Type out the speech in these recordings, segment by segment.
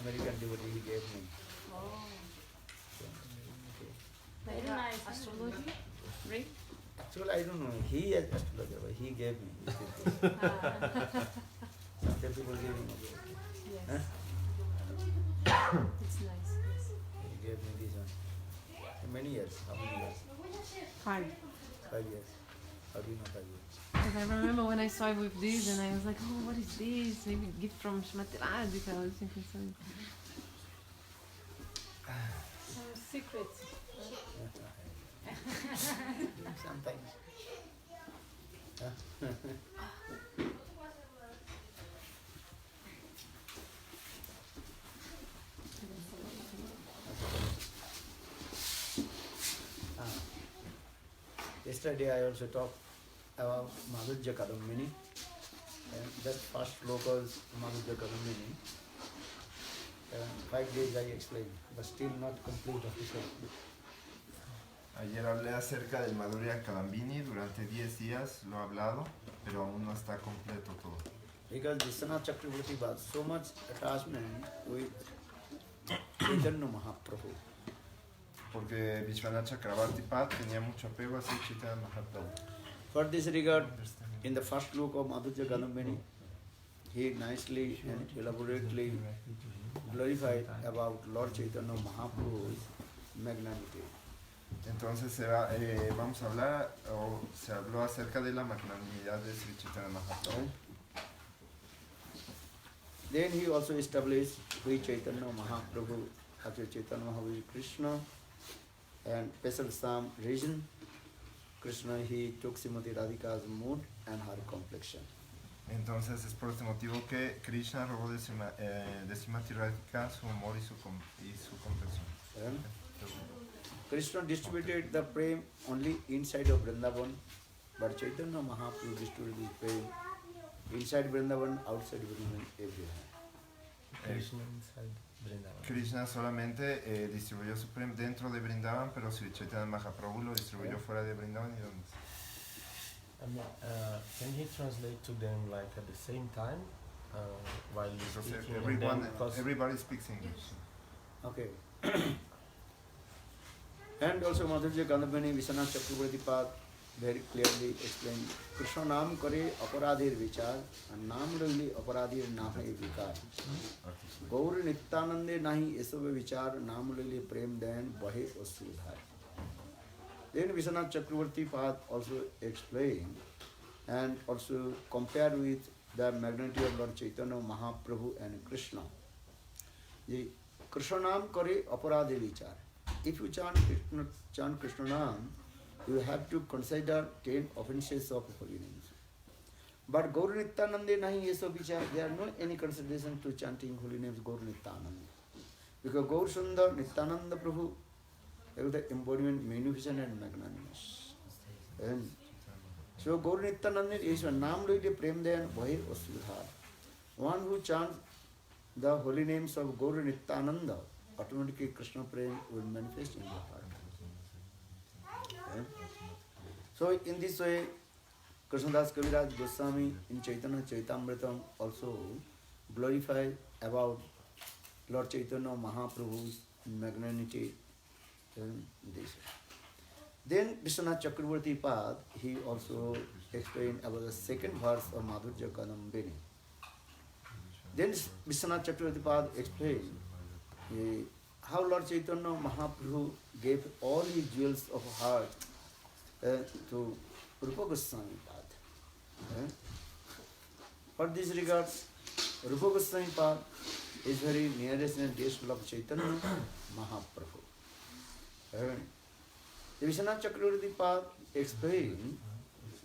American devotee he gave me. Oh. So, okay. Very nice. Astrology? Ring? Actually, I don't know. He is astrologer, but he gave me. Some people give him. Yes. Huh? It's nice. Yes. He gave me this one. Many years. How many years? 5. 5 years. How do you know 5 years? Because I remember when I saw it with this and I was like, oh, what is this? Maybe a gift from Shrimati Radhika. I was thinking something. Some secrets. Sometimes. Yesterday I also talked about Madhurya Kadambini, and just first locals Madhurya Kadambini. 5 days I explained, but still not complete officially. Ayer hablé acerca del Madhurya Kadambini, durante 10 días lo he hablado, pero aún no está completo todo. Because Vishwanath Chakravarti was so much attachment with Chaitanya Mahaprabhu. Porque Vishwanath Chakravarti Pad tenía mucho apego a Sri Chaitanya Mahaprabhu. For this regard, in the first look of Madhurya Kadambini, he nicely and elaborately glorified about Lord Chaitanya Mahaprabhu's magnanimity. Entonces vamos a hablar, o se habló acerca de la magnanimidad de Sri Chaitanya Mahaprabhu. Then he also established Sri Chaitanya Mahaprabhu, after Chaitanya Mahaprabhu Krishna, and special some reason. Krishna, he took Srimati Radhika's mood and her complexion. Entonces es por este motivo que Krishna robó de Srimati Radhika su humor y su complexión. And Krishna distributed the prem only inside of Vrindavan, but Chaitanya Mahaprabhu distributed the prem inside Vrindavan, outside Vrindavan, everywhere. Krishna inside Vrindavan. Krishna solamente distribuyó su prem dentro de Vrindavan, pero Sri Chaitanya Mahaprabhu lo distribuyó fuera de Vrindavan y donde. Can he translate to them like at the same time while speaking? Everybody speaks English. Okay. And also Madhurya Kadambini Vishwanath Chakravarti Pad very clearly explained, Krishna naam kare aparadhir vichar, and naam lili aparadhir nahe vikar. Gaur nityanande nahi esave vichar, naam lili prem dayan bahe osudhar. Then Vishwanath Chakravarti Pad also explained and also compared with the magnanimity of Lord Chaitanya Mahaprabhu and Krishna. The Krishna naam kare aparadhir vichar. If you chant Krishna naam, you have to consider 10 offenses of holy names. But Gaur Nityanande nahi yeso vichar, there are no any consideration to chanting holy names Gaur Nityananda. Because Gaur Sundar Nityananda Prabhu is the embodiment, magnificent and magnanimous. And so Gaur Nityananda is a naam loile prem dayan bhair osudhar. One who chants the holy names of Gaur Nityananda, automatically Krishna prem will manifest in the heart. Okay? So in this way, Krishnadas Kaviraj Goswami in Chaitanya Chaitamritam also glorified about Lord Chaitanya Mahaprabhu's magnanimity in this. Then Vishwanath Chakravarti Pad, he also explained about the second verse of Madhurya Kadambini. Then Vishwanath Chakravarti Pad explained how Lord Chaitanya Mahaprabhu gave all his jewels of heart to Rupa Goswami Pad. For this regard, Rupa Goswami Pad is very nearest and dearest of Chaitanya Mahaprabhu. The Vishwanath Chakravarti Pad explained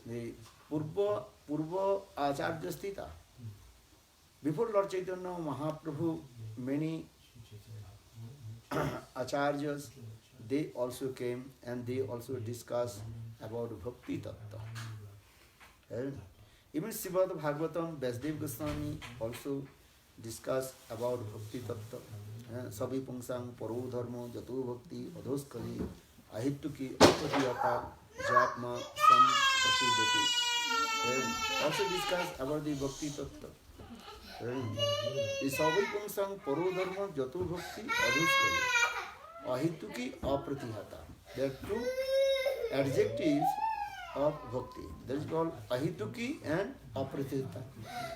the Purva Acharya Sthita. Before Lord Chaitanya Mahaprabhu, many acharyas, they also came and they also discussed about Bhakti Tattva. And even Srimad Bhagavatam, Vasudev Goswami also discussed about Bhakti Tattva. Sabi Pungsang, Paro Dharma, Jato Bhakti, Adhoskali, Ahituki, Apatiyata, Japma, Sam Prasidati. And also discussed about the Bhakti Tattva. सबै पुंसां परो धर्म जतो भक्ति अधुष्करी अहेतुकी अप्रतिहता. There are two adjectives of bhakti. That is called ahituki and apratita.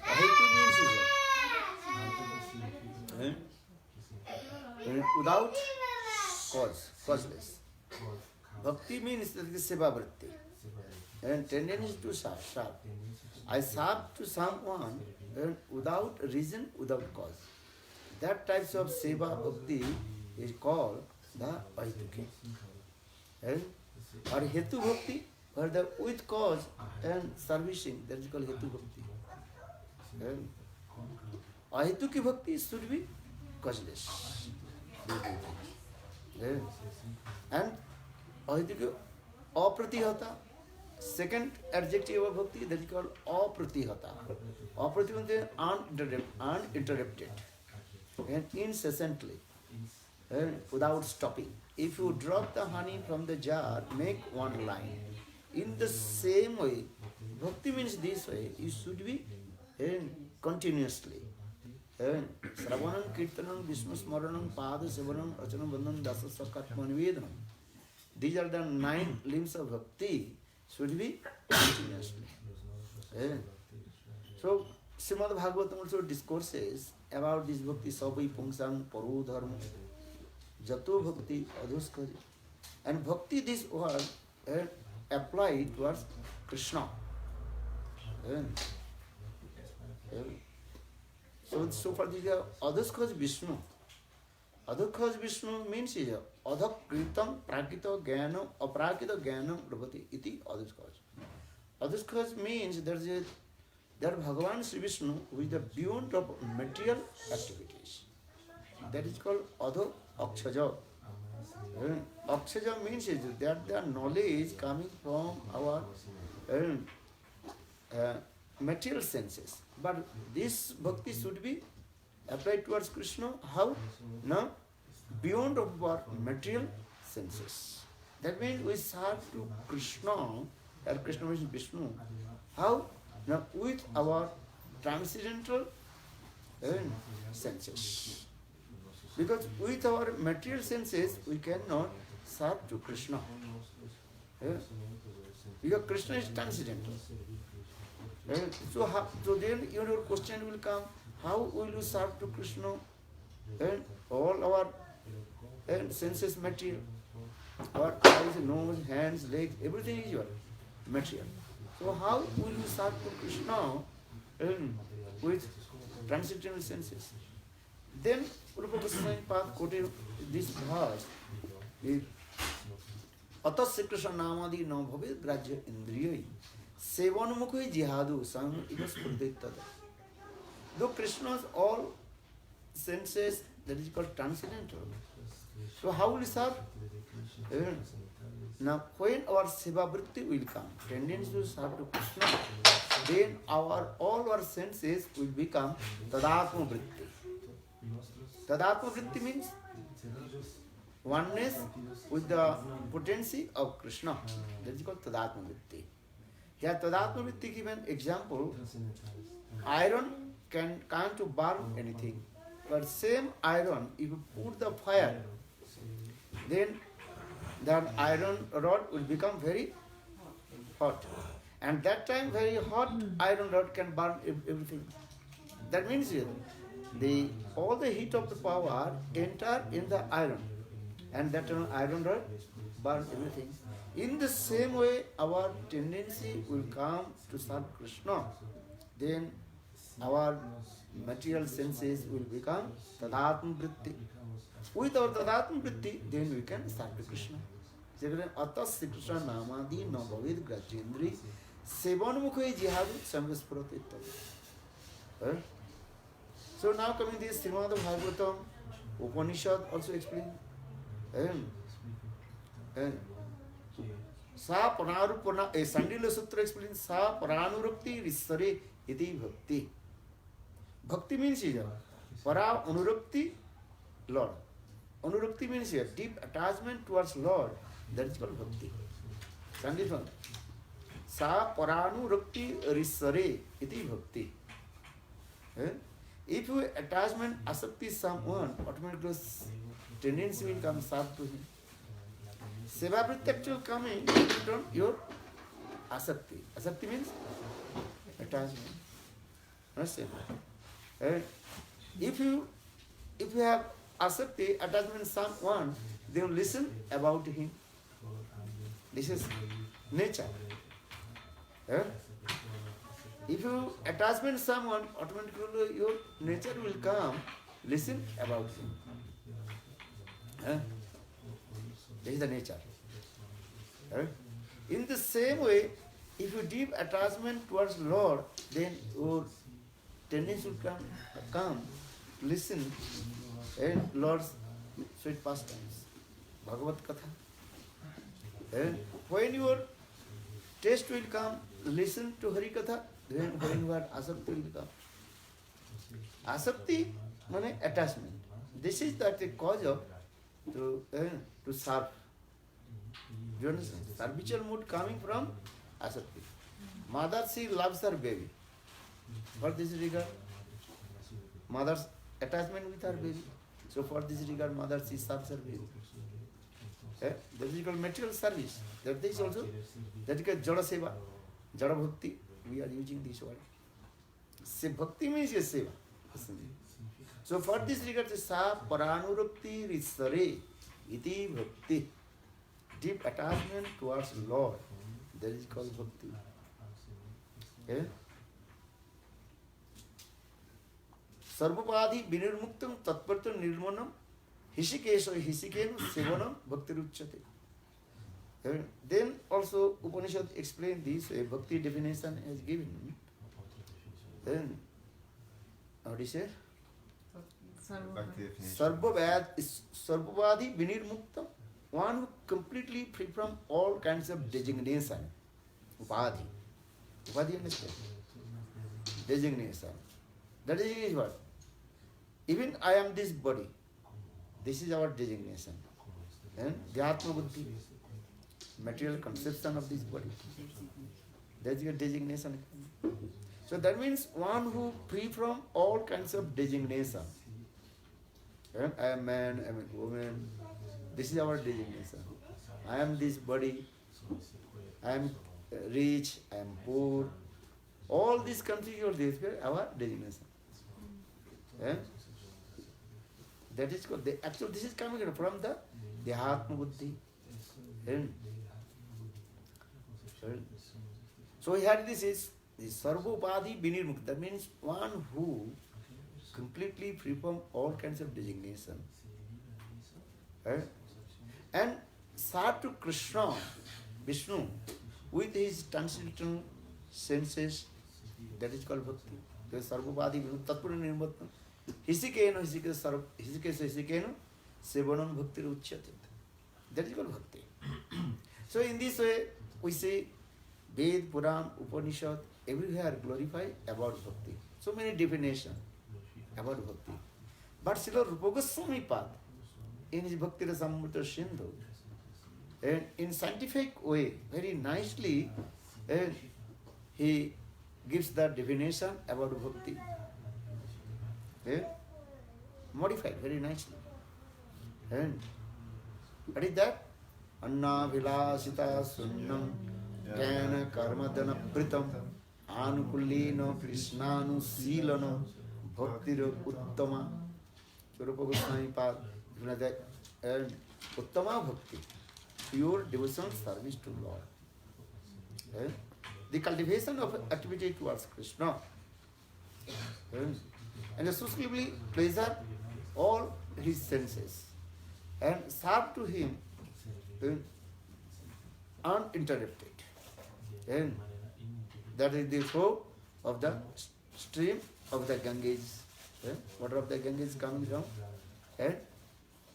Ahitu means without cause, causeless. Bhakti means that is seva vritti. And tendency to serve. I serve to someone without reason, without cause. That types of seva bhakti is called the ahituki. Or hetu bhakti, or the with cause and servicing, that is called hetu bhakti. Ahituki bhakti should be causeless. And ahituki apratihata, second adjective of bhakti, that is called apratihata. Apratihata means uninterrupted and incessantly and without stopping. If you drop the honey from the jar, make one line. In the same way, bhakti means this way, you should be continuously. Sravanam, Kirtanam, Vishnu Smaranam, Pada Sivanam, Achanam Bandhanam, Dasa Sakatma Nivedanam. These are the 9 limbs of bhakti, should be continuously. So, Srimad Bhagavatam also discourses about this bhakti, Sabai Pungsang, Paro Dharma, Jato Bhakti, Adhuskari. And bhakti, this word applied towards Krishna. So far this is Adhuskaj Vishnu. Adhuskaj Vishnu means is Adhak Kritam Prakita Jnanam Aprakita Jnanam Rabhati iti Adhuskaj. Adhuskaj means that Bhagavan Sri Vishnu who is the beyond of material activities. That is called Adho Akshaja. Akshaja means is that the knowledge coming from our material senses. But this bhakti should be applied towards Krishna. How? Now, beyond of our material senses. That means we serve to Krishna, and Krishna means Vishnu. How? Now, with our transcendental senses. Because with our material senses, we cannot serve to Krishna. Because Krishna is transcendental. So then your question will come, how will you serve to Krishna? And all our senses material. Our eyes, nose, hands, legs, everything is your material. So how will you serve to Krishna with transcendental senses? Then Rupa Goswami Pad quoted this verse, Atasya Krishna namadi na bhavet grajya indriyai sevanmukhi jihadu sam imas purdettada. Though Krishna's all senses, that is called transcendental. So how will we serve? Now when our seva vritti will come, tendency to serve to Krishna, then all our senses will become tadatma vritti. Tadatma vritti means oneness with the potency of Krishna. That is called tadatma vritti. Here tadatma vritti given example, iron can't burn anything. But same iron, if you put the fire, then that iron rod will become very hot. And that time very hot iron rod can burn everything. That means all the heat of the power enter in the iron. And that iron rod burn everything. In the same way, our tendency will come to serve Krishna. Then our material senses will become tadatma vritti. With our tadatma vritti, then we can serve Krishna. Atasya Krishna namadi na bhavet grajendri sevanmukhi jihadu samvispurati. So now coming to this Srimad Bhagavatam, Upanishad also explain. Sa Panarupana, a Sandila Sutra explains Sa Paranurukti Risare iti bhakti. Bhakti means here, Para Anurukti, Lord. Anurukti means here, deep attachment towards Lord. That is called bhakti. Sandila. Sa Paranurukti Risare iti bhakti. If you attachment asakti someone, automatically tendency will come serve to him. Seva vritti actually coming from your asakti. Asakti means attachment. Understand? And if you have asakti, attachment someone, then listen about him. This is nature. If you attachment someone, automatically your nature will come, listen about him. This is the nature. In the same way, if you deep attachment towards Lord, then your tendency will come listen and Lord's sweet pastimes, Bhagavad Katha. And when your taste will come, listen to Hari Katha, then when your asakti will come. Asakti means attachment. This is the cause of to serve. You understand? Servitual mood coming from asakti. Mother, she loves her baby. For this regard, mother's attachment with her baby. So for this regard, mother, she serves her baby. That is called material service. That is also, that is called Jada Seva. Jada Bhakti, we are using this word. Se Bhakti means yes, Seva. So for this regard, Sa Paranurukti Risare Iti Bhakti. Deep attachment towards Lord. That is called Bhakti. Sarvapadi Vinirmuktam Tatpartam Nirmanam Hishikesha Hisikenu Sevanam Bhaktiruchyate. Then also Upanishad explained this, a Bhakti definition is given. Then, how do you say? Sarvavadi Vinirmuktam, one who completely free from all kinds of designation. Upadhi. Upadhi, understand? Designation. That is what? Even I am this body. This is our designation. And the Atma Buddhi, material conception of this body. That is your designation. So that means one who free from all kinds of designation. And I am man, I am a woman. This is our designation. I am this body. I am rich, I am poor. All these constitute our designation. That is called, actually this is coming from the Atma Buddhi. So here this is the Sarvopadi Vinirmukta. That means one who completely free from all kinds of designation. And serve to Krishna, Vishnu, with his transcendental senses. That is called Bhakti. The Sarvopadi Vinirmukta Tatpura Nirmatma. Hisikeno Sevanam Bhakti Ruchyate. That is called Bhakti. So in this way, we say Ved, Puran, Upanishad, everywhere glorify about Bhakti. So many definitions about Bhakti. But Srila Rupa Goswami Pad, in his Bhakti Rasamrita Sindhu, and in scientific way, very nicely, he gives the definition about Bhakti. Modified very nicely. And what is that? Anna Vilasita Sunnam Jnana Karmadana Pritam Anukulino Krishnanu Silano Bhaktiro Uttama. Rupa Goswami Pad, and Uttama Bhakti, pure devotional service to Lord. The cultivation of activity towards Krishna. And exclusively pleasure all his senses and serve to him uninterrupted. And that is the flow of the stream of the Ganges. Water of the Ganges coming down and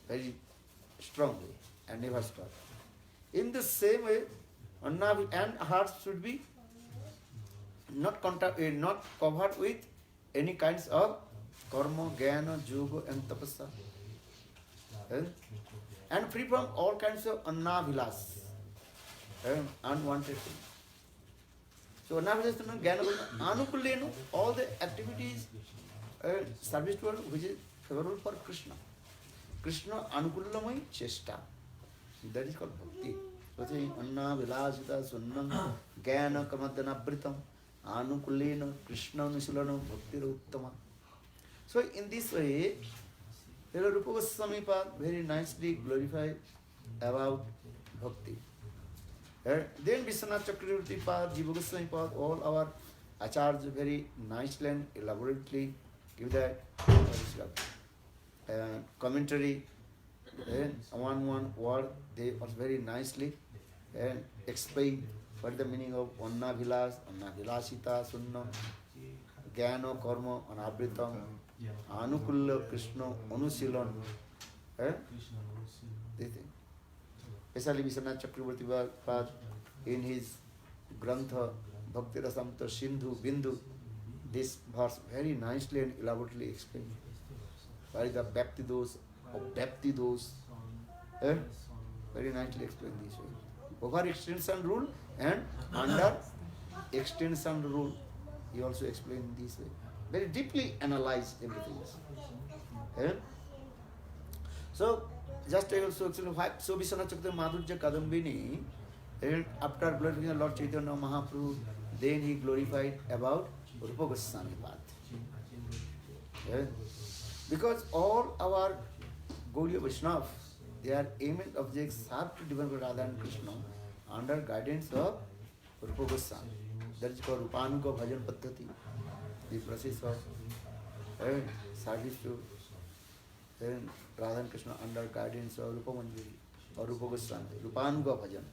very strongly and never stop. In the same way, and heart should be not covered with any kinds of karma, jnana, yoga and tapasya. And free from all kinds of annavilas, unwanted things. So annavilas, jnana, anukuleno, all the activities service to which is favorable for Krishna. Krishna anukulamai chesta. That is called bhakti. Anna vilasita sunnam gyana kamadana britam anukulena Krishna nusulana bhakti uttama. So in this way, Rupa Goswami Pad very nicely glorified about bhakti. Then Vishwanath Chakravarti Pad, Jiva Goswami Pad, all our acharyas very nicely and elaborately give that commentary and one word they also very nicely and explain what is the meaning of Anna Vilas, Anna Vilasita, Sunna, Gyano, Karma, Anabritam, Anukulla, Krishna, Anusilan. They think. Especially Vishwanath Chakravarti Pad in his Grantha Bhakti Rasamrita Sindhu Bindu, this verse very nicely and elaborately explained. What is the Bhakti dose of Bhakti dose? Very nicely explained this way. Over extension rule and under extension rule, he also explained this way. Very deeply analyzed everything. So, just also actually, so Vishwanath Chakravarti Madhurya Kadambini, and after glorifying Lord Chaitanya Mahaprabhu, then he glorified about Rupa Goswami Pad. Because all our Gaudiya Vaishnava, their aim and objects have to develop Radha and Krishna under guidance of Rupa Goswami. That is called Rupanuga Bhajan Paddhati, the process of service to Radha and Krishna under guidance of Rupa Manjari or Rupa Goswami, Rupanuga Bhajan.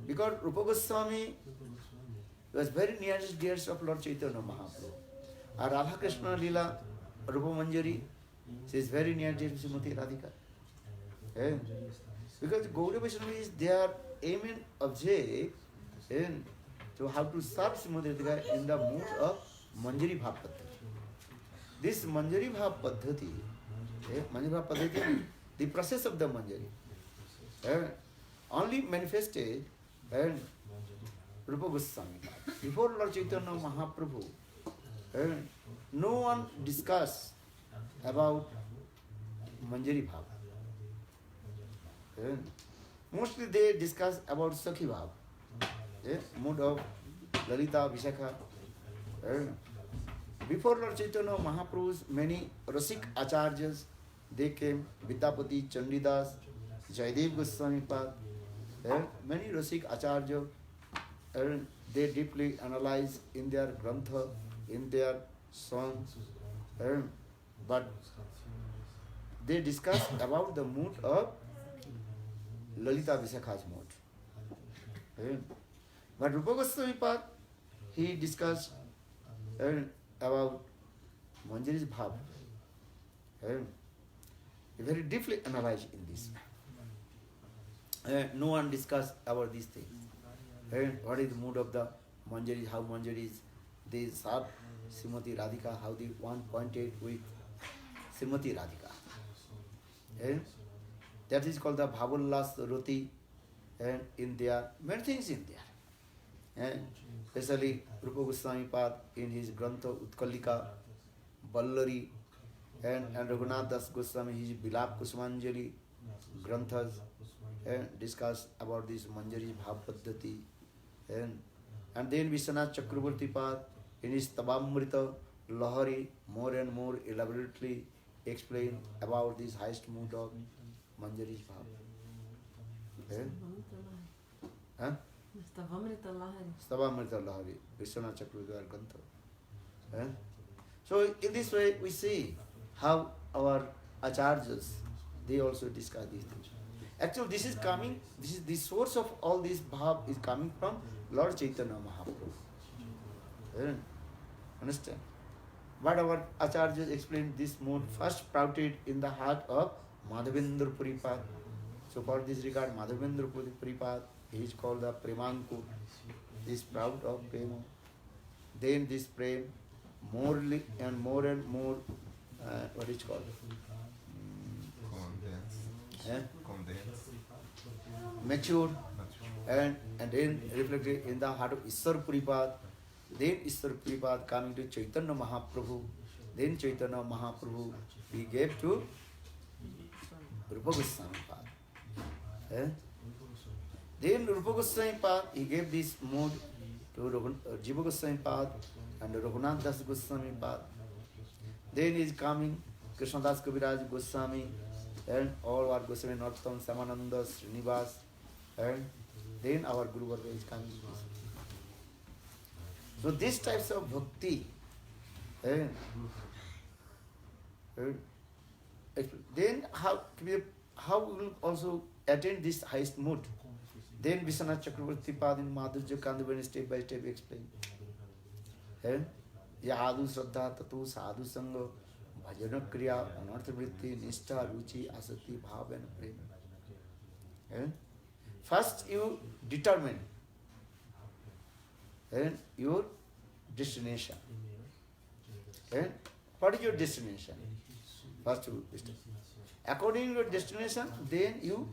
Because Rupa Goswami was very nearest dears of Lord Chaitanya Mahaprabhu. And Radha Krishna Lila, Rupa Manjari, she is very near to Srimati Radhika. Because Gaudiya Vaishnava is their aim and object to how to serve Srimati Radhika in the mood of Manjari Bhav Paddhati. This Manjari Bhav Paddhati, the process of the Manjari, only manifested Rupa Goswami. Before Lord Chaitanya Mahaprabhu, no one discussed about Manjari Bhav. Mostly they discuss about Sakhi Bhav, mood of Lalita, Vishakha. Before Lord Chaitanya Mahaprabhu's many Rasik Acharyas, they came, Vidyapati, Chandidas, Jaidev Goswami Pad, many Rasik Acharyas, they deeply analyze in their Grantha, in their songs, but they discuss about the mood of Lalita Vishakha's mood. But Rupa Goswami Pad, he discussed about Manjari's Bhav. He very deeply analyzed in this. No one discussed about these things. What is the mood of the Manjaris, how Manjaris, they serve Srimati Radhika, how they one pointed with Srimati Radhika. That is called the Bhavallas Roti, and in there, many things in there. And especially Rupa Goswami Pad in his Grantha Utkalika, Ballari, and Raghunath Das Goswami, his Bilap Kusmanjali Granthas, and discuss about this Manjari Bhav Paddhati. And then Vishwanath Chakravarti Pad in his Tabamrita Lahari more and more elaborately explain about this highest mood of Manjari Bhav. Stavamrita Lahari, Vishwanath Chakravarti Gantha. So in this way we see how our acharyas, they also discuss these things. Actually this is coming, the source of all this bhav is coming from Lord Chaitanya Mahaprabhu. Understand? But our acharyas explained this mood first sprouted in the heart of Madhavendra Puripad. So for this regard, Madhavendra Puripad, he is called the Premanku, this sprout of prema. Then this prem more and more what is called? Matured and then reflected in the heart of Iswar Puripad. Then Ishwar Prabhupada coming to Chaitanya Mahaprabhu. Then Chaitanya Mahaprabhu he gave to Rupa Goswami Pad. Eh? Then Rupa Goswami Pad he gave this mode to Jiva Goswami Pad and Raghunath Das Goswami Pad. Then he is coming Krishnadas Kaviraj Goswami and all our Goswami Narottam, Samananda, Srinivas, and then our Guru Varga is coming. So these types of bhakti, then how we will also attain this highest mood? Then Vishwanath Chakravarti Pad in Madhurya Kandavani step by step explain. Yadu Shraddha Tatu Sadhu Sangha Bhajana Kriya Anartha Vritti Nishtha Ruchi Asati Bhav and Prema. First you determine your destination. What is your destination? First you destination. According to your destination, then you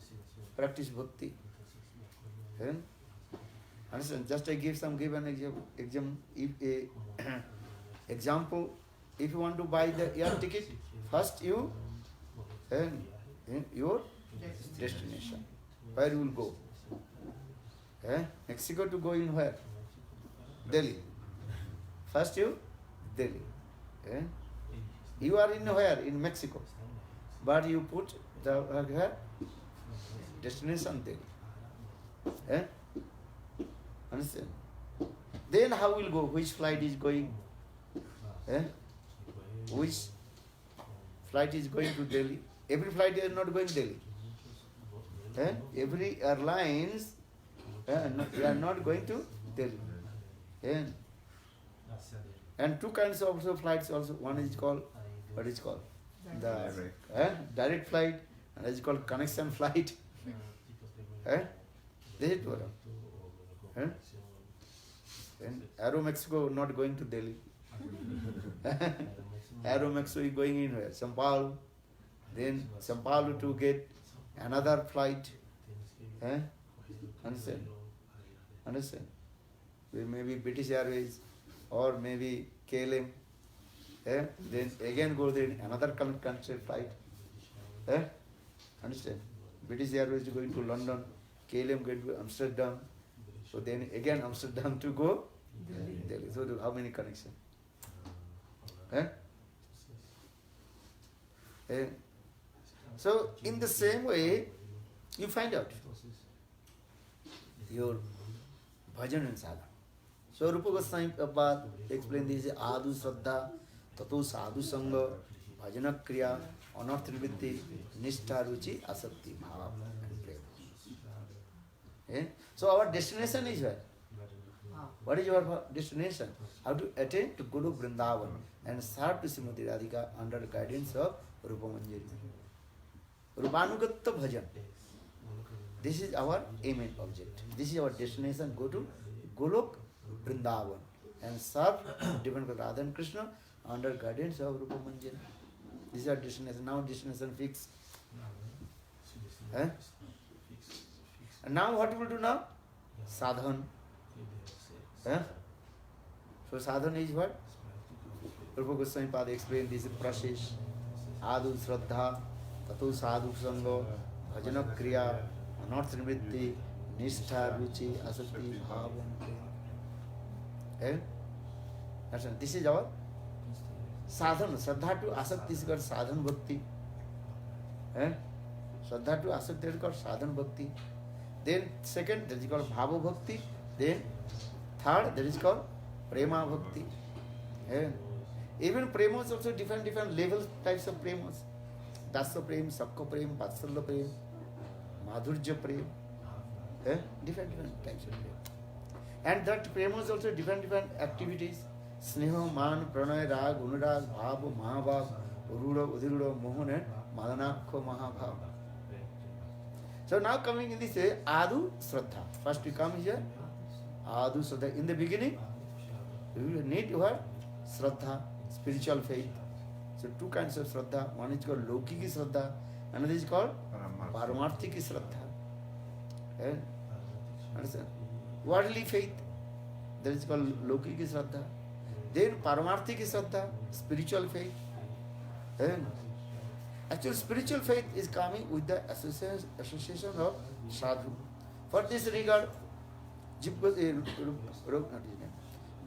practice bhakti. Understand? Just I give an example. If you want to buy the air ticket, first you your destination. Where you will go? Mexico to go in where? Delhi. First you Delhi. You are in where? In Mexico. But you put the destination Delhi. Understand? Then how will go? Which flight is going? Which flight is going to Delhi? Every flight is not going to Delhi. Every airlines they are not going to Delhi. And two kinds of also flights also. One is called, what is called? The direct flight, and is called connection flight. This is what. And Aero Mexico not going to Delhi. Aero Mexico is going in where? São Paulo. Then São Paulo to get another flight. Understand? Understand? Maybe British Airways or maybe KLM. Then again go there another country flight. Understand? British Airways is going to London, KLM going to Amsterdam. So then again Amsterdam to go Delhi. So how many connections? So in the same way, you find out your bhajan and sadhana. So Rupa Goswami Prabhupada explained this: Adu Shraddha, Tato Sadhu Sangha, Bhajana Kriya, Anartha Vritti, Nishtha Ruchi, Asakti, Bhava and Prema. So our destination is where? What is your destination? How to attain to Guru Vrindavan and serve to Srimati Radhika under the guidance of Rupa Manjari. Rupanugatta Bhajan. This is our aim and object. This is our destination. Go to Golok Vrindavan and serve different Radha and Krishna under guidance of Rupa Manjari. This is our destination. Now destination fixed. And now what we will do now? Sadhan. So sadhan is what? Rupa Goswami Pada explained this process. Adu Shraddha, Tato Sadhu Sangha, Bhajana Kriya, Anartha Vritti, Nishtha Ruchi, Asakti, Bhava and Prema. This is our sadhan. Shraddha to Asakti is called sadhan bhakti. Shraddha to Asakti is called sadhan bhakti. Then second, that is called Bhava Bhakti. Then third, that is called Prema Bhakti. Even Prema is also different levels, types of Premas. Dasa Prem, Sakka Prem, Vatsalya Prem, Madhurya Prem. Different types of Prem. And that Prema is also different activities. Sneha, Man, Pranay, Rag, Unurag, Bhava, Mahabhav, Uruda, Udiruda, Mohan and Madanakho Mahabhav. So now coming in this way, Adu Shraddha. First we come here, Adu Shraddha. In the beginning, you need your Shraddha, spiritual faith. So two kinds of Shraddha. One is called Lokiki Shraddha, another is called Paramarthiki Shraddha. Understand? Worldly faith. That is called Lokiki Shraddha. Then Paramarthiki Shraddha, spiritual faith. And actually, spiritual faith is coming with the association of sadhu. For this regard,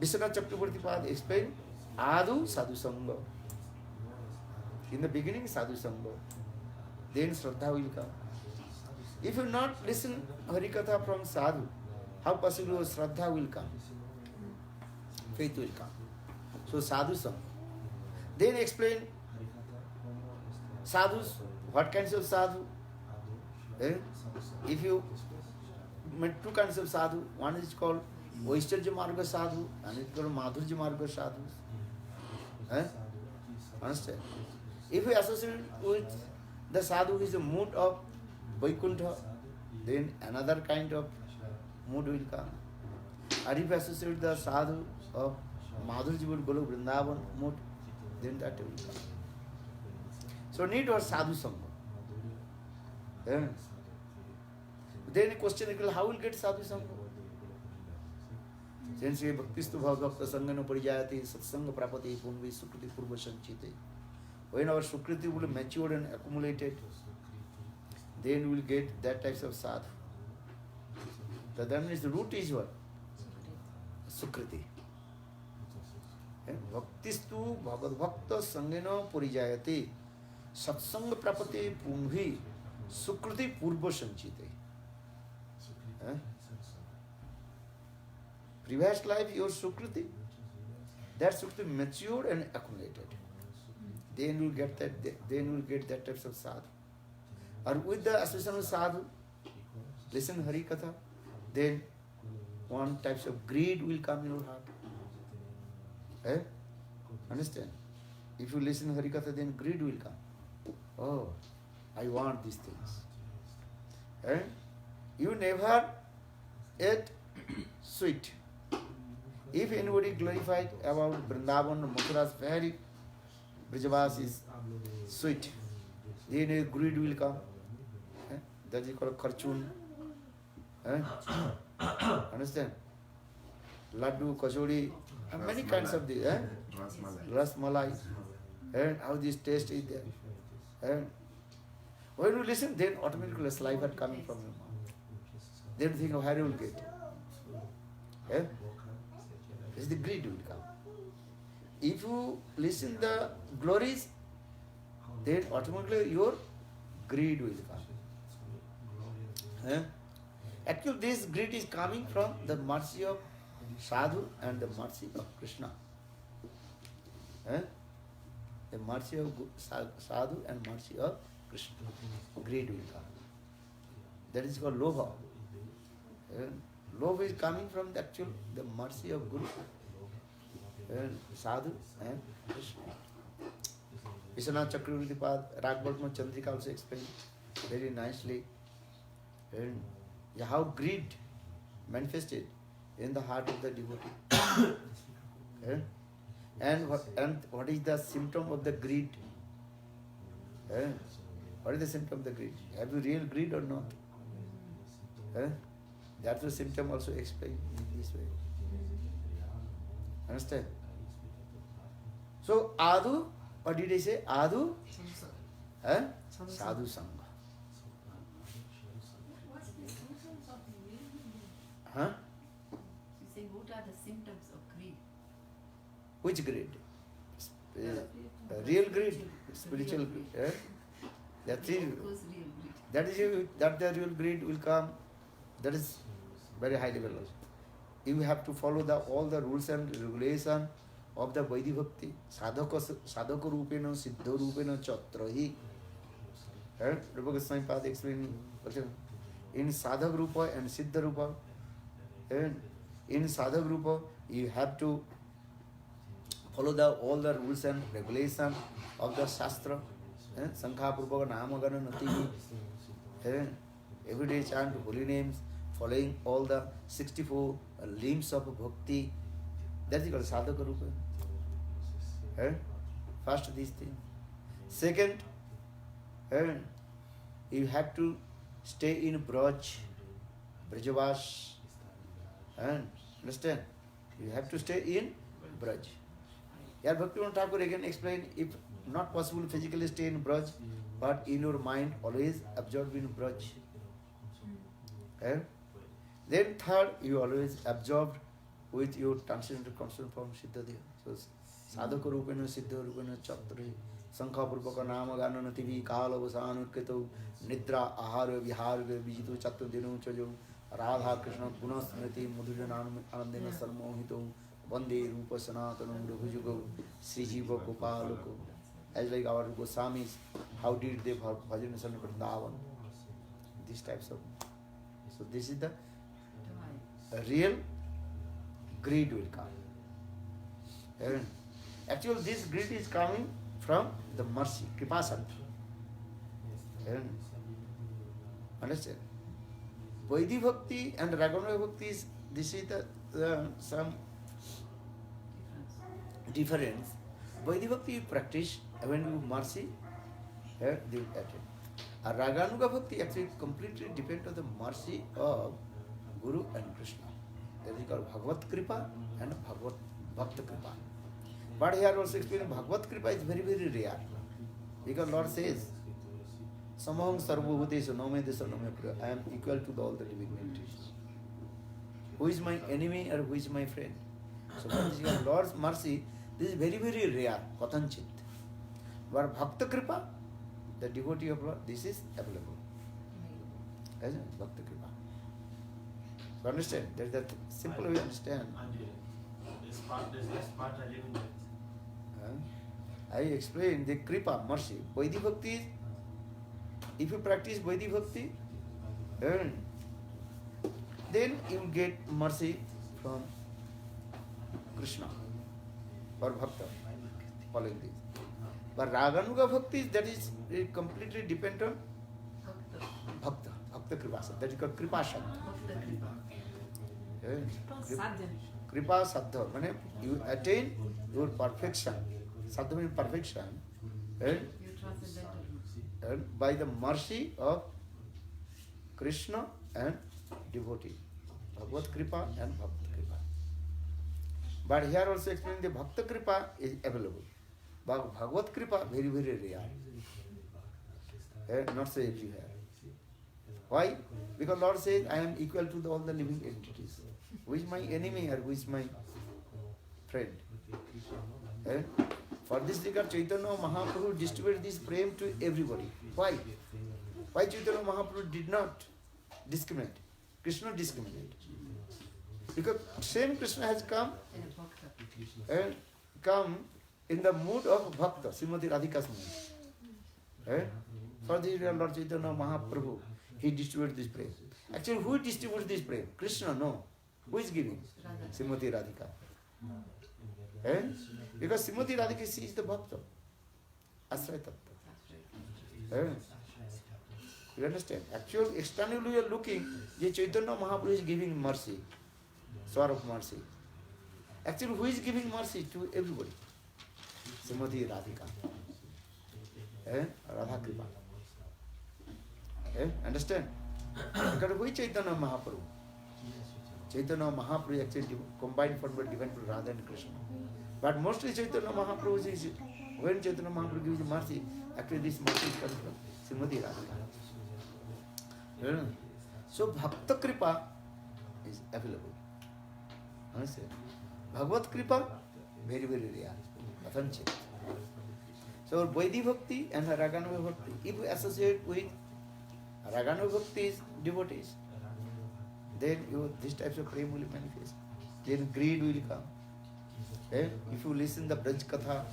Vishwanath Chakravarti Pad explained Adu Sadhu Sangha. In the beginning, Sadhu Sangha. Then Shraddha will come. If you not listen Harikatha from Sadhu, how possible Shraddha will come? Faith will come. So Sadhu Sangha. Then explain sadhus, what kinds of sadhu? If you two kinds of sadhu, one is called Vaishtarja Marga sadhu and it is called Madhurja Marga sadhus. Understand? If you associate with the sadhu who is the mood of Vaikuntha, then another kind of mood will come. Or if you associate the sadhu of Madhurja Golok Vrindavan mood, then that will come. So need was sadhu sangha. Then the question is, how will get sadhu sangha? Since we bhaktistu bhavakta sangana parijayati satsanga prapati pumvi sukriti purva sanchite. When our sukriti will mature and accumulated, then we will get that types of sadhu. So that means the root is what? Sukriti. Bhaktistu bhavakta sangana parijayati satsanga prapati pumvi sukriti purva sanchite. Previous life, your sukriti, that sukriti matured and accumulated. Then you will get that. Then you will get that types of sadhu. Or with the association of sadhu, listen Hari Katha, then one types of greed will come in your heart. Understand? If you listen Hari Katha, then greed will come. Oh, I want these things. You never ate sweet. If anybody glorified about Vrindavan or Mathura's very Brijavas is sweet, then a greed will come. That is called Kharchun. Understand? Laddu, Kachori, and many kinds of these. Rasmalai. And how this taste is there. And when you listen, then automatically saliva coming from your mouth. Then you think of how you will get. This is the greed will come. If you listen the glories, then automatically your greed will come. Actually, this greed is coming from the mercy of sadhu and the mercy of Krishna. The mercy of sadhu and mercy of Krishna. Greed will come. That is called lobha. Lobha is coming from the actual the mercy of Guru, sadhu and Krishna. Vishwanath Chakravarti Pad, Ragbharma Chandrika also explained very nicely how greed manifested in the heart of the devotee. And what is the symptom of the greed? What is the symptom of the greed? Have you real greed or not? That's the symptom also explained in this way. Understand? So, Adu, what did I say? Adu? Sadhu Sangha. What's the symptoms of the greed? Huh? You say, what are the symptoms of greed? Which greed? Real greed, spiritual greed. That is, that the real greed will come. That is very high level. You have to follow all the rules and regulations of the Vaidhi Bhakti. Sadhaka Rupena, Siddha Rupena, Chatrahi. Rupa Goswami Pad explaining in Sadhaka Rupa and Siddha Rupa. In Sadhaka Rupa, you have to follow all the rules and regulations of the Shastra. Sankha Purvaka Namagana Nati. Every day chant holy names, following all the 64 limbs of bhakti. That is called sadhaka rupa. First these things. Second, you have to stay in Braj, Brajavas. Understand? You have to stay in Braj. Here Bhaktivinoda Thakur again explain, if not possible physically stay in Braj, but in your mind always absorbed in Braj. And then third, you always absorbed with your transcendental constant form Siddhadeha. So sadhaka rupena siddha rupena chatra sankha purvaka nama gana nativi kala vasanukito nidra ahara vihara vijito chatra dinu chajo radha krishna gunasmriti madhujanam anandena sarmohito vande rupa sanatanam raghujugo srijiva gopalako. As like our Goswamis, how did they bhajan San Vrindavan? These types of. So this is the real greed will come. And actually this greed is coming from the mercy, Kripasant. Understand? Vaidhi Bhakti and Raghavana Bhakti is, this is the some difference. Vaidhi Bhakti you practice when you mercy, they will attend. A Raganuga Bhakti actually completely depends on the mercy of Guru and Krishna. That is called Bhagavad Kripa and Bhagavad Bhakta Kripa. But here also explaining Bhagavad Kripa is very, very rare. Because Lord says, Samaham Sarvabhutesu Nome Desa Nome Priya. I am equal to all the living entities. Who is my enemy or who is my friend? So this is Lord's mercy. This is very, very rare. Katanchit. But Bhakta Kripa, the devotee of Lord, this is available. As Bhakta Kripa. So understand? That is the simple way to understand. This part I didn't get. I explained the Kripa, mercy. Vaidhi Bhakti is, if you practice Vaidhi Bhakti, then you will get mercy from Krishna or Bhakta, following this. But Raganuga Bhakti, that is completely dependent on Bhakta, Bhakta Kripa. That is called Kripa Shadha. Kripa Sadha, means you attain your perfection. Sadha means perfection. And by the mercy of Krishna and devotee. Bhagavad Kripa and Bhakta Kripa. But here also explaining the Bhakta Kripa is available. But Bhagavad Kripa very, very rare. Not so everywhere. Why? Because Lord says, I am equal to all the living entities. Who is my enemy or who is my friend? For this regard, Chaitanya Mahaprabhu distributed this prem to everybody. Why? Why Chaitanya Mahaprabhu did not discriminate? Krishna discriminated. Because same Krishna has come and come in the mood of Bhakta, Srimati Radhika's mood. For this real Lord Chaitanya Mahaprabhu, he distributed this prem. Actually, who distributes this prem? Krishna, no. Who is giving? Srimati Radhika. Because Srimati Radhika, she is the Bhakta. Ashraya Tattva. You understand? Actually, externally we are looking, the Chaitanya Mahaprabhu is giving mercy, sword of mercy. Actually, who is giving mercy to everybody? Srimati Radhika. Radha Kripa. Understand? Because who is Chaitanya Mahaprabhu? Chaitanya Mahaprabhu actually combined for divine to Radha and Krishna. But mostly Chaitanya Mahaprabhu is, when Chaitanya Mahaprabhu gives mercy, actually this mercy is coming from Srimati Radhika. So Bhakta Kripa is available. Understand? Bhagavad Kripa, very, very rare. Kathachit. So Vaidhi Bhakti and Raganuga Bhakti, if we associate with Raganuga Bhakti's devotees, then these types of prem will manifest. Then greed will come. If you listen the Braj Katha,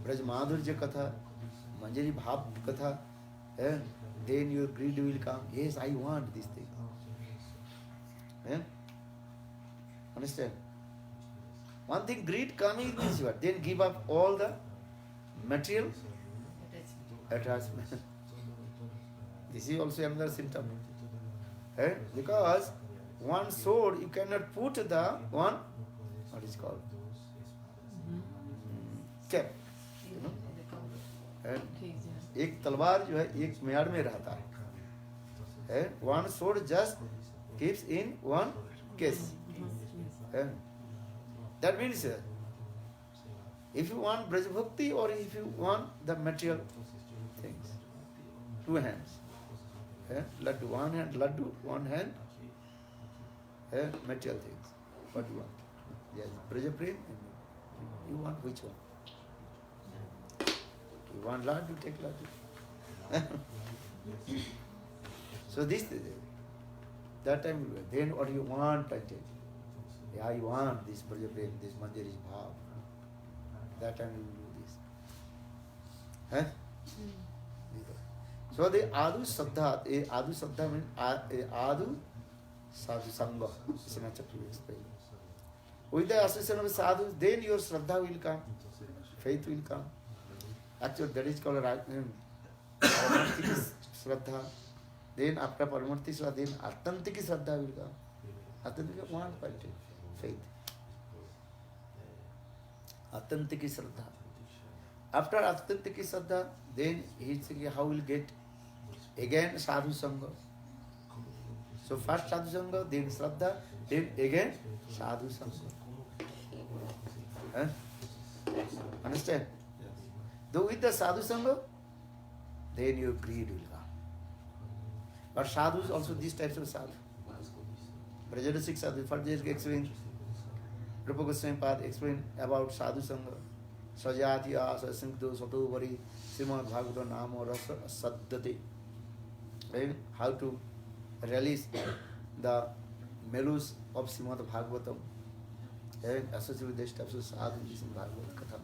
Braj Madhurya Katha, Manjari Bhav Katha, then your greed will come. Yes, I want this thing. Understand? One thing, greed coming means what? Then give up all the material attachment. This is also another symptom. Because one sword, you cannot put the one, what is called? Cap. You know? And एक तलवार जो है एक म्याड़ में रहता है. One sword just keeps in one case. That means if you want Braja Bhakti or if you want the material things, two hands. Laddu, one hand, laddu, one hand, material things. What do you want? Yes, Braja Prem, you want which one? You want laddu, take laddu. So this is it. That time, then what you want, I tell you. Yeah, you want this Braja Prem, this mandir is bhav. That time you will do this. So the Adu Saddha, Adu Saddha means Adu Sadhu Sangha. With the association of sadhu, then your Shraddha will come, faith will come. Actually, that is called Paramarthika Shraddha. Then after Paramarthika Shraddha, then Attantika Shraddha will come. Attantika one point, faith. Attantika Shraddha. After Attantika Shraddha, then he is thinking how will get again Sadhu Sangha. So first Sadhu Sangha, then Shraddha, then again Sadhu Sangha. Understand? Though with the Sadhu Sangha, then your greed will come. But sadhus also these types of sadhu. Brajadasik sadhu, first just explain. Rupa Goswami Pad explain about Sadhu Sangha. Sajati asa sinkto sato vari Srimad Bhagavata Nama Rasa Saddati. How to release the mellows of Srimad Bhagavatam. Associated with this types of sadhu in Bhagavad Katham.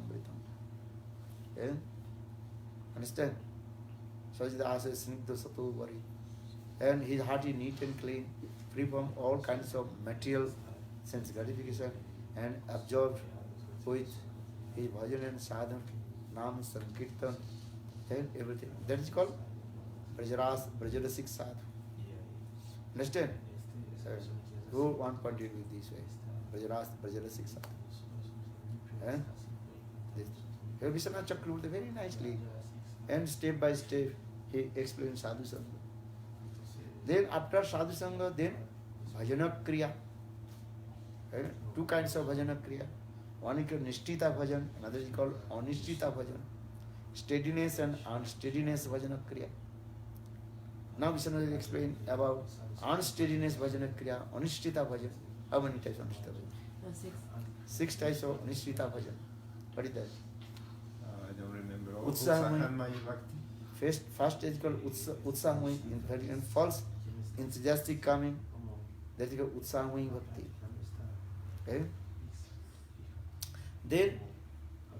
Understand? Sajati asa sinkto sato vari. And his heart is neat and clean, free from all kinds of material sense gratification, and absorbed with his bhajan and sadhana, nam, sankirtan, and everything. That is called Brajadasik sadhu. Understand? Go one pointed with this way. Brajadasik sadhu. And this. Vishwanath Chakravarti very nicely and step by step he explains sadhu sangha. Then after sadhu sangha, then bhajana kriya. Two kinds of bhajana kriya. One is called nishtita bhajan, another is called anishtita bhajan. Steadiness and unsteadiness bhajana kriya. Now Vishwanath will explain about unsteadiness bhajana kriya, anishtita bhajan. How many types of anishtita bhajan? 6. 6 types of anishtita bhajan. What is that? I don't remember. Utsahamai Bhakti. First is called Utsahamai, in false, enthusiastic coming. That is called Utsahamai Bhakti. Then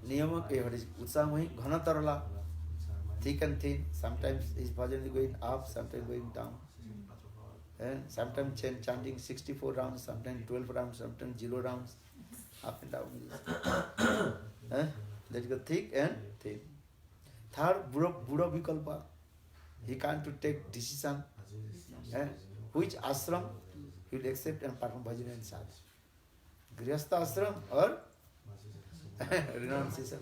Niyama, what is Utsahamai, Ghanatarala, thick and thin. Sometimes his bhajan is going up, sometimes going down. Sometimes chanting 64 rounds, sometimes 12 rounds, sometimes 0 rounds, up and down. That is called thick and thin. Third, Buddha Vikalpa. He can't to take decision. Which ashram he will accept and perform bhajan and sadhu. Grihastha ashram or renunciation.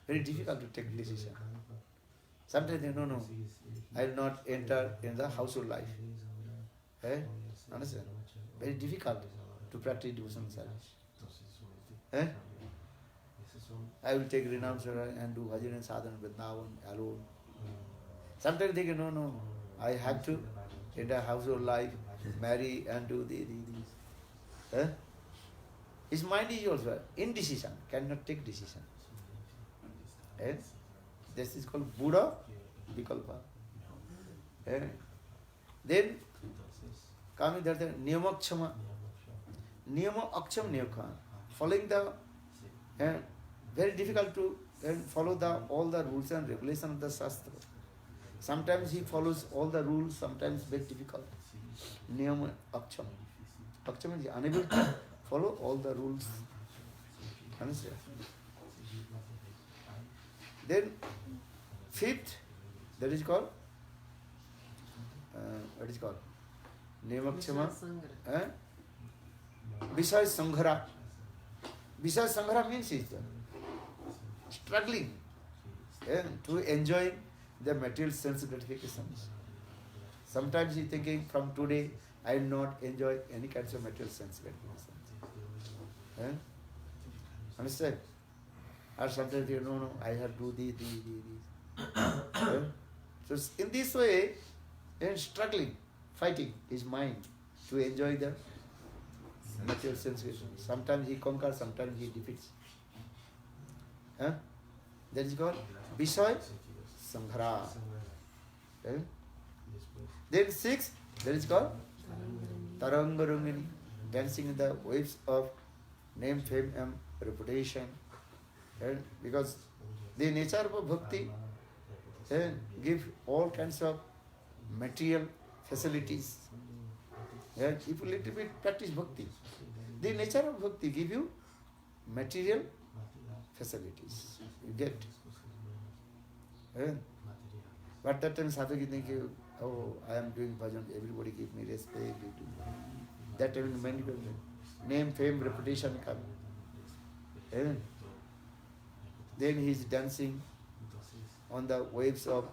Very difficult to take decision. Sometimes they no, I will not enter in the household life. Understand? Very difficult to practice devotional service. I will take renunciation and do bhajan and sadhana with Vrindavan alone. Sometimes they can no, I have to enter household life, marry and do these. His mind is also indecision, cannot take decision. This is called Buddha Vikalpa. Then coming there, Niyama Akshama. Niyama Aksham Niyakha. Following the very difficult to follow all the rules and regulations of the Shastra. Sometimes he follows all the rules, sometimes very difficult. Niyama Aksham. Aksham is unable to follow all the rules. Understand? Then fifth, that is called what is called? Niyama Akshama. Vishay Sanghara. Vishay Sanghara means is struggling to enjoy the material sense gratifications. Sometimes he thinking from today I will not enjoy any kinds of material sense gratifications. Understand? Or sometimes you know, no, I have to do this. So in this way, and struggling, fighting his mind to enjoy the material sensation. Sometimes he conquers, sometimes he defeats. Huh? That is called Vishay Sanghara. Okay? Then 6, that is called Tarangarangini, dancing in the waves of name, fame and reputation. And because the nature of bhakti give all kinds of material facilities. And if you little bit practice bhakti, the nature of bhakti give you material facilities. You get. But that time sadhu think, oh, I am doing bhajan, everybody give me respect. That time many people name, fame, reputation come. Then he is dancing on the waves of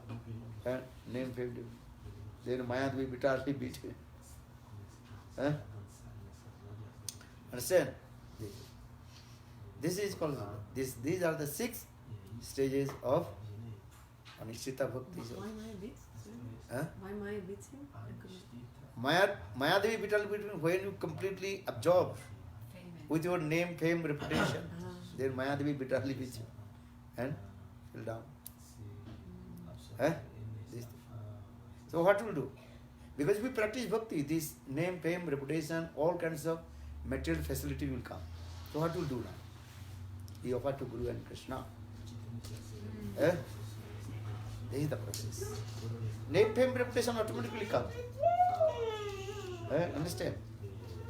name, fame. Then Mayadvi bitterly beat him. Understand? This is called these are the 6 stages of Anishtita Bhakti. Why Maya beats? Huh? Why Maya beats him? Mayadevi bitterly beat him when you completely absorb with your name, fame, reputation. Then Mayadevi bitterly beats you and fell down. So what will do? Because we practice bhakti, this name, fame, reputation, all kinds of material facility will come. So what will do now? He offered to Guru and Krishna. This is the process. Name, fame, reputation automatically come. Understand?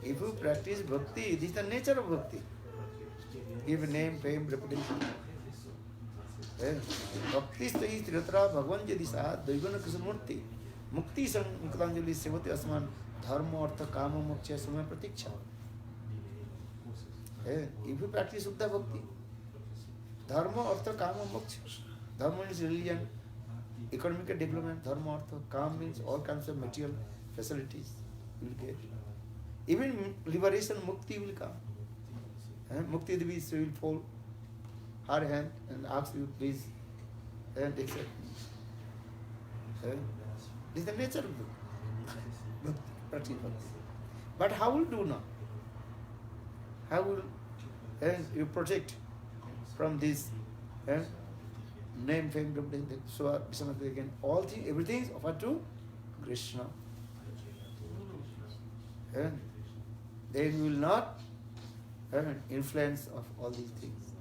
If you practice bhakti, this is the nature of bhakti. Give name, fame, reputation. Bhakti stai tiratra bhagwan jadisa daigana krishnamurti mukti sankatanjali sevati asman dharma artha kama moksha samaya pratiksha. If you practice Suddha Bhakti, dharma artha kama moksha. Dharma is religion, economic development, dharma artha, kama means all kinds of material facilities you will get. Even liberation, mukti will come. Mukti Devi will fall her hand and ask you, please, and accept me. This is the nature of bhakti, practice bhakti. But how will do now? How will you protect from this name, fame, reputation, so again, all things, everything is offered to Krishna. Then you will not have an influence of all these things.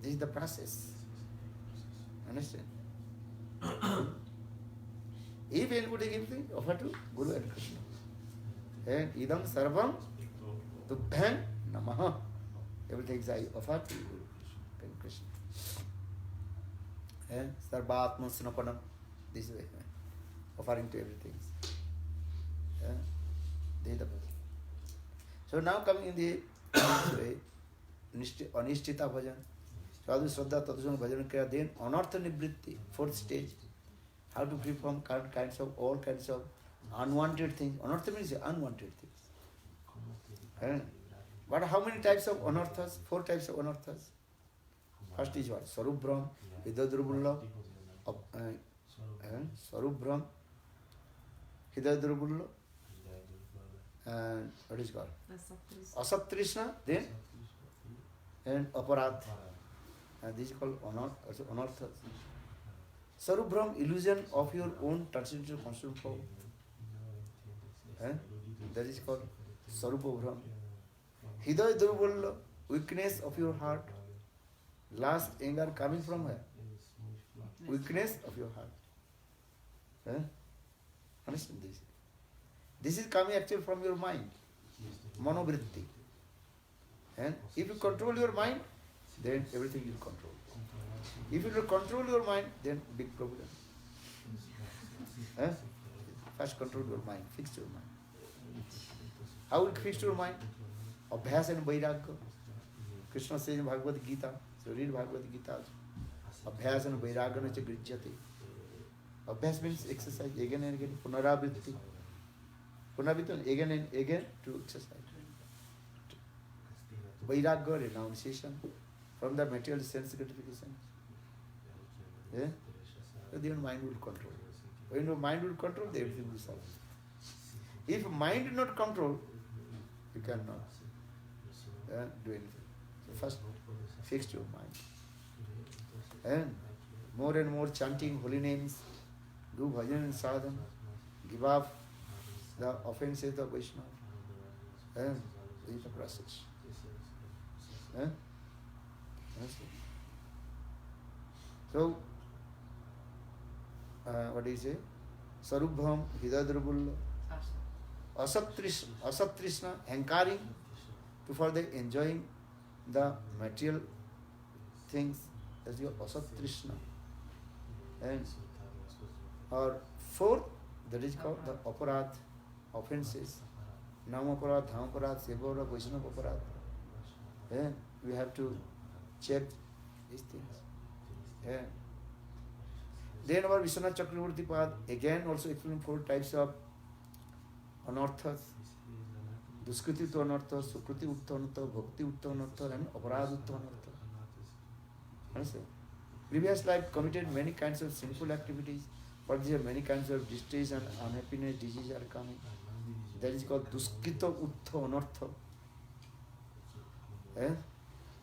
This is the process. Understand? If anybody gives things, offer to Guru and Krishna. And idam sarvam tubhyan namaha. Everything I offer to Guru and Krishna. And sarvatma sunapanam. This way. Offering to everything. This is the bhakti. So now coming in the way, Anishtita bhajan, sadhu shraddha tatusana bhajan kriya, then anartha nivritti, 4th stage, how to free from all kinds of unwanted things. Anartha means unwanted things. But how many types of anarthas? 4 types of anarthas. First is what? Sarup Brahm, Hidaya Durbulla, Sarup Brahm, Hidaya Durbulla, and what is called? Asat Trishna, then and Aparadh. And this is called anarthas. Sarup Brahm, illusion of your own transcendental constant form. That is called Sarupa Brahm. Hidaya Durbulla, weakness of your heart. Last anger coming from where? Weakness of your heart. Understand this? This is coming actually from your mind. Monovritti. And if you control your mind, then everything you control. If you don't control your mind, then big problem. First control your mind, fix your mind. How will you fix your mind? Abhyas and Vairagya. Krishna says in Bhagavad Gita, so read Bhagavad Gita. Abhyas and Vairagya nacha grijyate. Abhyas means exercise again and again, punaravitti. Punaravitti again and again to exercise. vairagya, renunciation from the material sense gratification. Yeah? So then mind will control. When your mind will control, then everything will solve. If mind not control, you cannot do anything. So first, fix your mind. And more chanting holy names, do bhajan and sadhana, give up the offenses of Vaishnava. And this is the process. So, what do you say? Sarubham, Hidadrubulla, Asatrishna, hankering to further enjoying the material things, that's your Asatrishna. And or fourth, that is called the aparad, offenses. Nam aparad, dham aparad, seva aparad, Vaishnava aparad. And we have to check these things. Yeah. Then our Vishwanath Chakravarti Pad again also explain 4 types of anarthas. Duskriti to anartha, Sukriti utta anartha, Bhakti utta anartha, and Aparad utta anartha. Understand? Previous life committed many kinds of sinful activities, but there are many kinds of distress and unhappiness, disease are coming. That is called Duskrita utta anartha. Eh?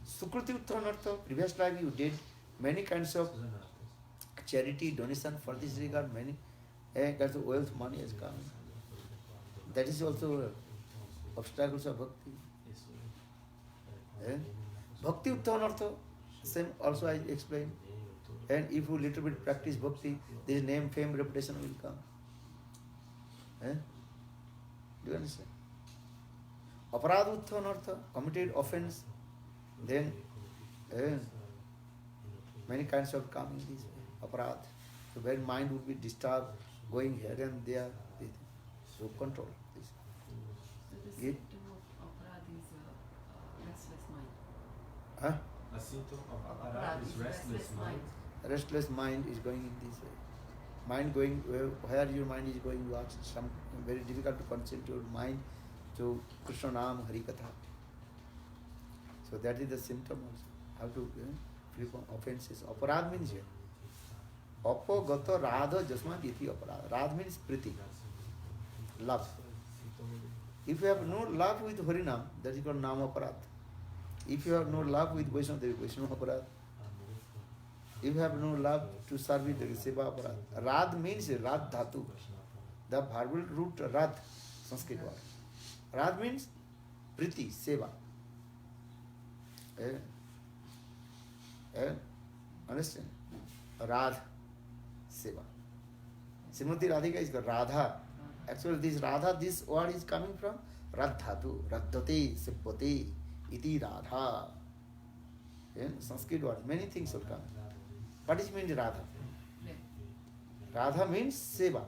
Sukriti utta anartha, previous life you did many kinds of charity, donation for this regard, many kinds of wealth, money has come. That is also obstacles of bhakti. Bhakti uttanartha, same also I explained. And if you little bit practice bhakti, this name, fame, reputation will come. Do you understand? Aparad uttanartha, committed offense, then many kinds of coming this way. Aparad. So when mind would be disturbed, going here and there, so control this. So the Give. symptom of aparad is restless mind. A symptom of aparad is restless mind. Restless mind is going in this way. Mind going where your mind is going, you are some very difficult to concentrate your mind to Krishna Nam Hari Katha. So that is the symptom also. How to free from offenses. Aparad means here. Apagata radha jasmat iti aparad. Radha means priti. Love. If you have no love with Harinam, that is called Nam aparad. If you have no love with Vaishnava, there is Vaishnava aparad. If you have no love to serve it, there is Seva aparad. Rad means Rad dhatu. The verbal root Rad, Sanskrit word. Rad means priti, Seva. Understand? Radha, Seva. Srimati Radhika is called Radha. Actually, this Radha, this word is coming from Radhatu, Radhate, Sippate, Iti Radha. Sanskrit word, many things will come. What is means Radha? Radha means Seva.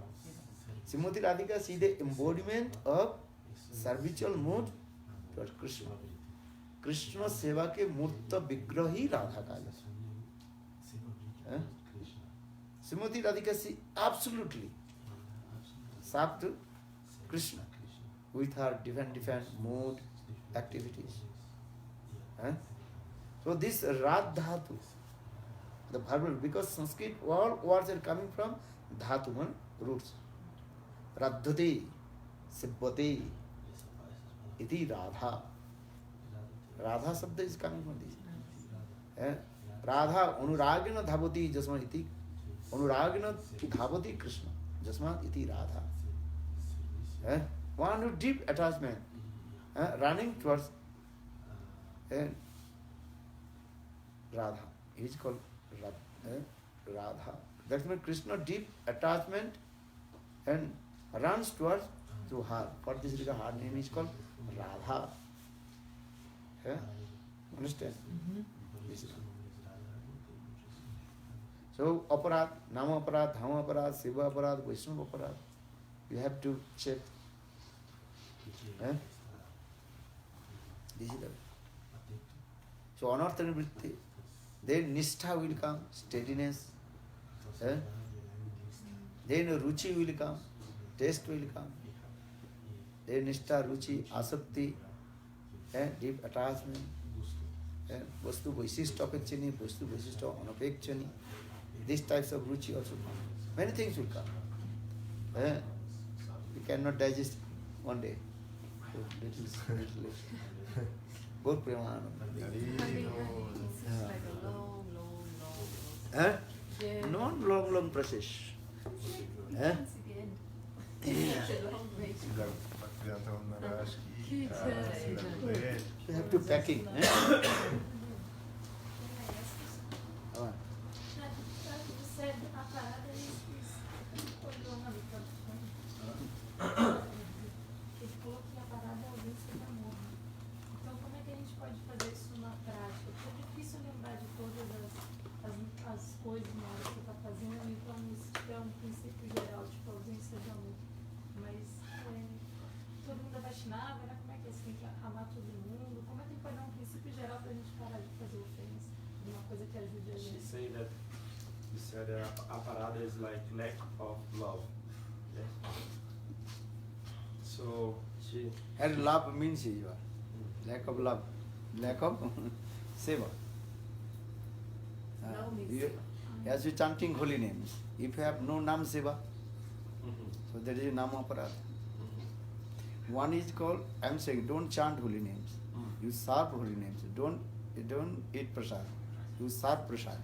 Srimati Radhika, she is the embodiment of servitual mood towards Krishna. Krishna Seva ke Murta Vigrahi Radha Kala. Srimati Radhika, she absolutely served to Krishna with her different mood, activities. So this Rad Dhatu, the verbal, because Sanskrit, all words are coming from Dhatu, roots. Radhate, Sibbate, Iti Radha. Radha Sabda is coming from this. Radha, Anuragina Dhavati Jasma Iti. Anuragina Dhavati Krishna. Jasma Iti Radha. One with deep attachment, running towards Radha. He is called Radha. That means Krishna deep attachment and runs towards to her. For this reason, her name is called Radha. Understand? This is. So, aparad, nama aparad, dhama aparad, seva aparad, Vaishnava aparad. You have to check. This is the. So, anartha nivritti. Then nishtha will come, steadiness. Then ruchi will come, taste will come. Then nishtha, ruchi, asakti, deep attachment. Vastu Vaishishta Apekchani, Vastu Vaishishta Anapekchani. These types of ruchi also come. Many things will come. You cannot digest one day. So little. Both Premananda. It's like a long journey. Not long process. Once again. It's a long way. Sila Bhaktivedanta Maharaj ki, It's Sila Prabhupada. You have to packing. Can I ask you something? You said a parada is olhou uma tradução. Ele falou que a parada é ausência de amor. Então, como é que a gente pode fazer isso na prática? Porque é difícil lembrar de todas as coisas na hora que você está fazendo, então se tiver um princípio geral, tipo ausência de amor. Mas todo mundo é Vaishnava, né? Como é que você tem que amar todo mundo? Como é que pode dar um princípio geral para a gente parar de fazer ofensa? De uma coisa que ajude a She gente. say that you said aparada is like lack of love. Yes. So she. And love means lack of love, lack of seva. Love means You- as you chanting holy names, if you have no nam seva, so that is nama aparada. One is called, I am saying, don't chant holy names. You serve holy names. Don't eat prasad. You serve prasad.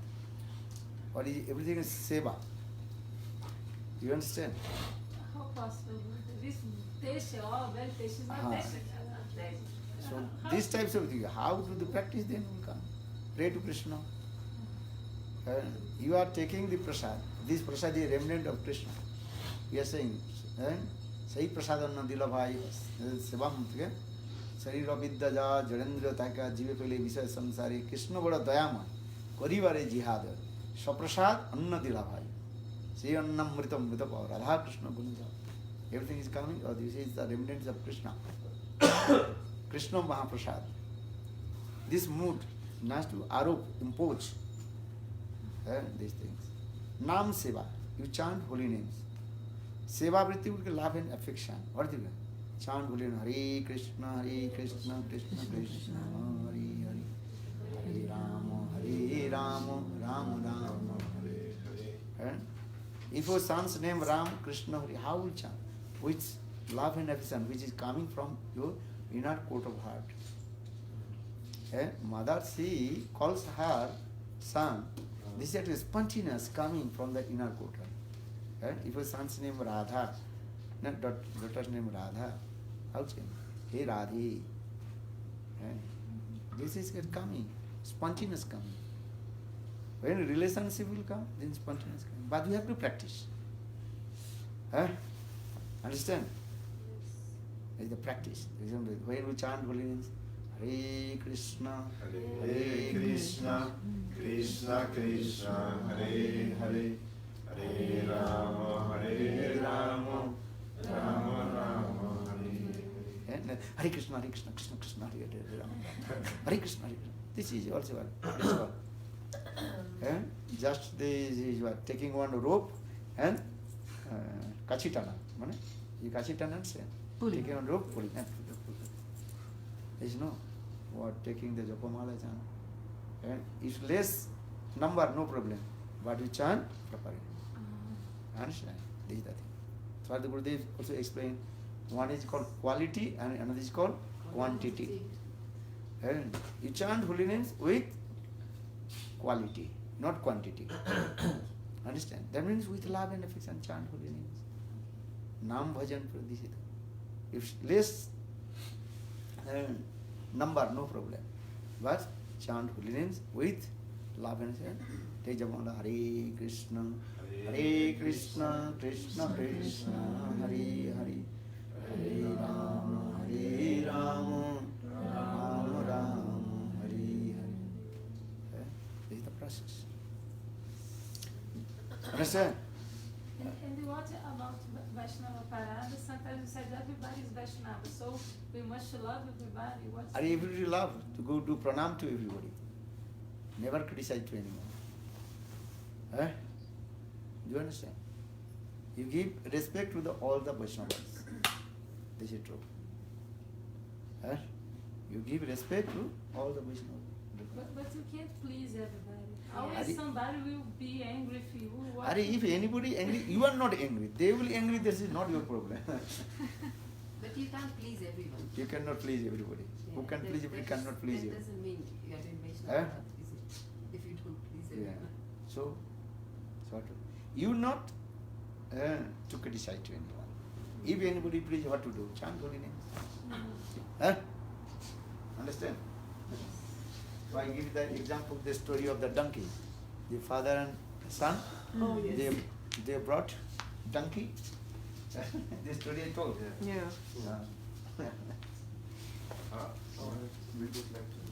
What is everything is seva. You understand? How possible? This teixe, ó, velho teixe, não Ah. é teixe. So these types of things, how do the practice then will come? Pray to Krishna. You are taking the prasad. This prasad is a remnant of Krishna. We are saying, सही प्रसाद अन्न दिल भाई सेवाम के शरीर विद्या जा जड़ेन्द्र ताका जीवे पहले विषय संसारी कृष्ण बड़ा दयामय करिबारे जिहाद सप्रसाद अन्न दिला भाई श्री अन्नमृतम मृत पाव राधा कृष्ण गुण जा everything is coming or this is the remnants of Krishna. Krishna Mahaprasad. This mood has to impose these things. Nam Seva, you chant holy names. Seva vritti would give love and affection. What do you chant holy name? Hare Krishna, Krishna Krishna, Hare Hare, Hare Rama, Rama Rama, Hare Hare. If your son's name Ram, Krishna, Hare, how will you chant? Which love and affection, which is coming from your inner court of heart. Mother, she calls her son. This is spontaneous coming from the inner court. If your son's name Radha, not daughter's name Radha, how can Hey Radhi? This is coming, spontaneous coming. When relationship will come, then spontaneous coming. But we have to practice. Understand? It's the practice. When we chant holy names, Hare Krishna, Hare Krishna, Krishna Krishna, Hare Hare, Hare Rama, Rama, Rama, Hare. Hare Krishna, Krishna Krishna, Hare Hare Rama. Hare Krishna, Hare Krishna. This is also what. Just this is what, taking one rope and kachitana. You kachitana, Pulling. taking one rope, pulling. There is no what taking the Japamala chant. If less number, no problem. But you chant properly. Understand? This is the thing. So the Gurudev also explained, one is called quality and another is called quantity. And you chant holy names with quality, not quantity. Understand? That means with love and affection chant holy names. Nam bhajan pradishita. If less number, no problem. But chant holy names with love and affection. Take Japamala Hare Krishna, Hare Krishna, Krishna Krishna, Hare Hare, Hare Rama, Rama Rama, Hare Hare. This is the process. Understand? And what about Vaishnava Parada? Sometimes you said everybody is Vaishnava, so we must love everybody. What's Are everybody love to go do pranam to everybody? Never criticize to anyone. Do you understand? You give respect to all the Vaishnavas. This is true. You give respect to all the Vaishnavas. But you can't please everybody. Yeah. Always Ari- somebody will be angry if you. What Are if anybody angry, you are not angry. They will angry. This is not your problem. But you can't please everyone. You cannot please everybody. Who Yeah, can that- please everybody that cannot is- please that you. doesn't mean you are in Vaishnava Eh? path, is it? If you don't please Yeah. everyone. So, sort of. You not to criticize to anyone. If anybody please, what to do? Chant holy name. Huh? Understand? So I give the example, the story of the donkey. The father and son, Oh, yes. they brought donkey. This story I told. Yeah. Yeah. We would like to